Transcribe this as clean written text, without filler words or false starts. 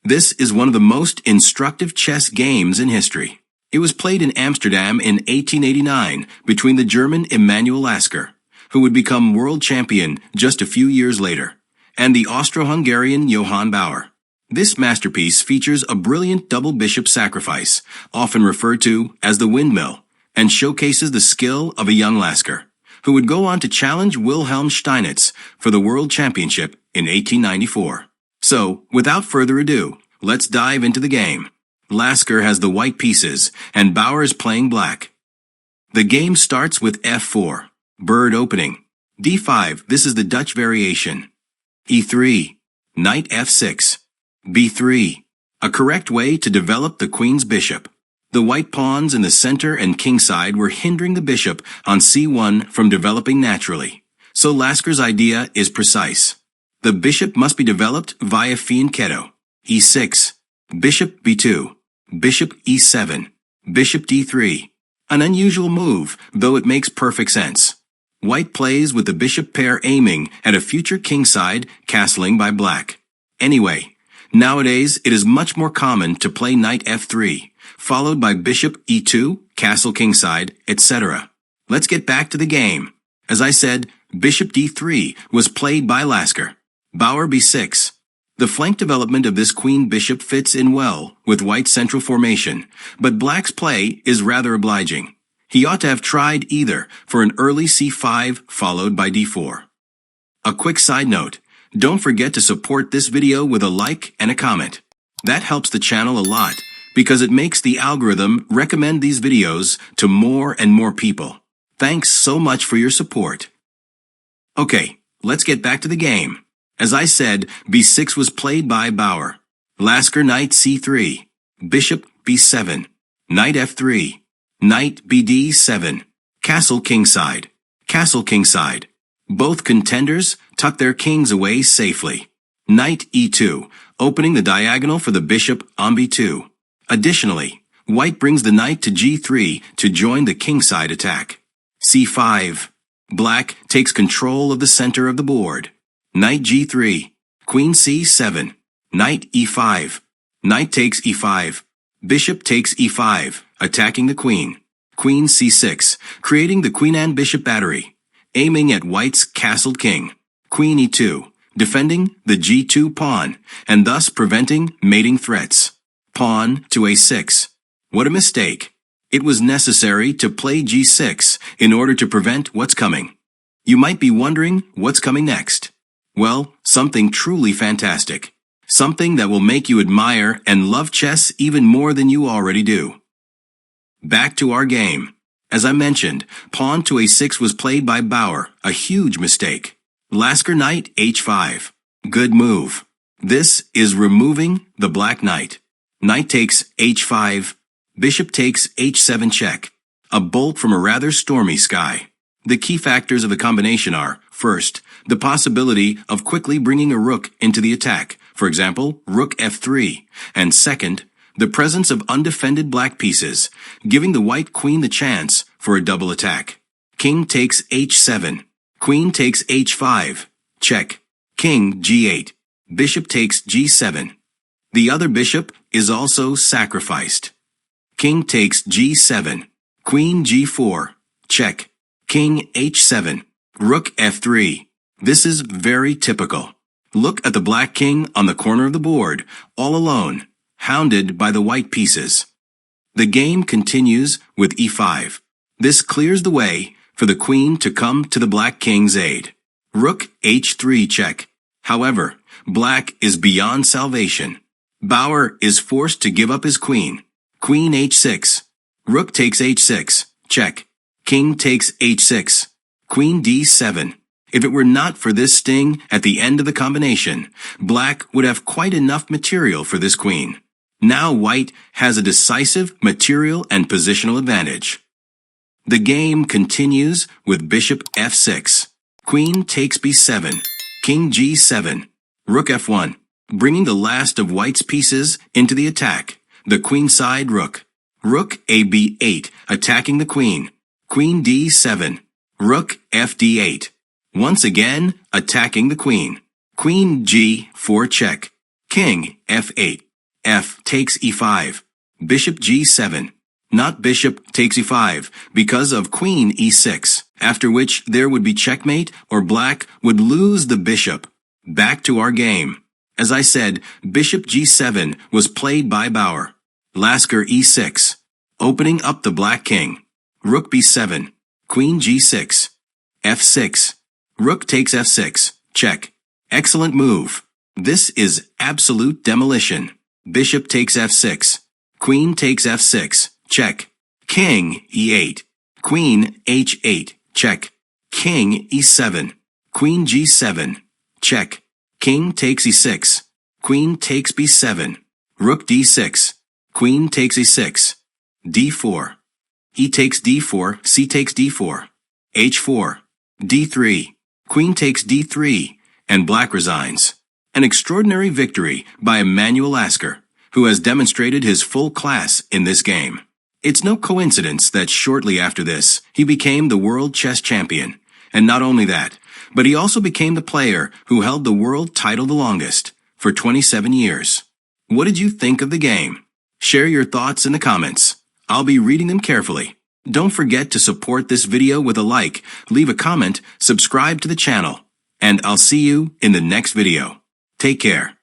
This is one of the most instructive chess games in history. It was played in Amsterdam in 1889 between the German Emanuel Lasker, who would become world champion just a few years later, and the Austro-Hungarian Johann Bauer. This masterpiece features a brilliant double bishop sacrifice, often referred to as the windmill, and showcases the skill of a young Lasker, who would go on to challenge Wilhelm Steinitz for the World Championship in 1894. So, without further ado, let's dive into the game. Lasker has the white pieces, and Bauer is playing black. The game starts with f4, bird opening. d5, this is the Dutch variation. e3, knight f6. b3, a correct way to develop the queen's bishop. The white pawns in the center and kingside were hindering the bishop on c1 from developing naturally, so Lasker's idea is precise. The bishop must be developed via fianchetto. e6, bishop b2, bishop e7, bishop d3. An unusual move, though it makes perfect sense. White plays with the bishop pair aiming at a future kingside, castling by black. Anyway, nowadays it is much more common to play knight f3, followed by bishop e2, castle kingside, etc. Let's get back to the game. As I said, bishop d3 was played by Lasker. Bauer b6. The flank development of this queen-bishop fits in well with white's central formation, but black's play is rather obliging. He ought to have tried either for an early c5 followed by d4. A quick side note, don't forget to support this video with a like and a comment. That helps the channel a lot because it makes the algorithm recommend these videos to more and more people. Thanks so much for your support. Okay, let's get back to the game. As I said, b6 was played by Bauer. Lasker knight c3, bishop b7, knight f3, knight bd7, castle kingside, castle kingside. Both contenders tuck their kings away safely. Knight e2, opening the diagonal for the bishop on b2. Additionally, white brings the knight to g3 to join the kingside attack. c5. Black takes control of the center of the board. Knight g3, queen c7, knight e5, knight takes e5, bishop takes e5, attacking the queen, queen c6, creating the queen and bishop battery, aiming at white's castled king, queen e2, defending the g2 pawn, and thus preventing mating threats, pawn to a6. What a mistake. It was necessary to play g6 in order to prevent what's coming. You might be wondering what's coming next. Well, something truly fantastic. Something that will make you admire and love chess even more than you already do. Back to our game. As I mentioned, pawn to a6 was played by Bauer, a huge mistake. Lasker knight h5. Good move. This is removing the black knight. Knight takes h5. Bishop takes h7 check. A bolt from a rather stormy sky. The key factors of the combination are, first, the possibility of quickly bringing a rook into the attack, for example, rook f3, and second, the presence of undefended black pieces, giving the white queen the chance for a double attack. King takes h7, queen takes h5, check, king g8, bishop takes g7. The other bishop is also sacrificed. King takes g7, queen g4, check, king h7, rook f3. This is very typical. Look at the black king on the corner of the board, all alone, hounded by the white pieces. The game continues with e5. This clears the way for the queen to come to the black king's aid. Rook h3 check. However, black is beyond salvation. Bauer is forced to give up his queen. Queen h6. Rook takes h6, check. King takes h6. Queen d7. If it were not for this sting at the end of the combination, black would have quite enough material for this queen. Now white has a decisive material and positional advantage. The game continues with bishop f6. Queen takes b7. King g7. Rook f1. Bringing the last of white's pieces into the attack. The queenside rook. Rook ab8, attacking the queen. Queen d7. Rook fd8. Once again, attacking the queen. Queen g4 check. King f8. F takes e5. Bishop g7. Not bishop takes e5 because of queen e6, after which there would be checkmate or black would lose the bishop. Back to our game. As I said, bishop g7 was played by Bauer. Lasker e6. Opening up the black king. Rook b7. Queen g6. f6. Rook takes f6. Check. Excellent move. This is absolute demolition. Bishop takes f6. Queen takes f6. Check. King e8. Queen h8. Check. King e7. Queen g7. Check. King takes e6. Queen takes b7. Rook d6. Queen takes e6. d4. E takes d4. C takes d4. h4. d3. Queen takes d3. And black resigns. An extraordinary victory by Emanuel Lasker, who has demonstrated his full class in this game. It's no coincidence that shortly after this, he became the world chess champion. And not only that, but he also became the player who held the world title the longest, for 27 years. What did you think of the game? Share your thoughts in the comments. I'll be reading them carefully. Don't forget to support this video with a like, leave a comment, subscribe to the channel, and I'll see you in the next video. Take care.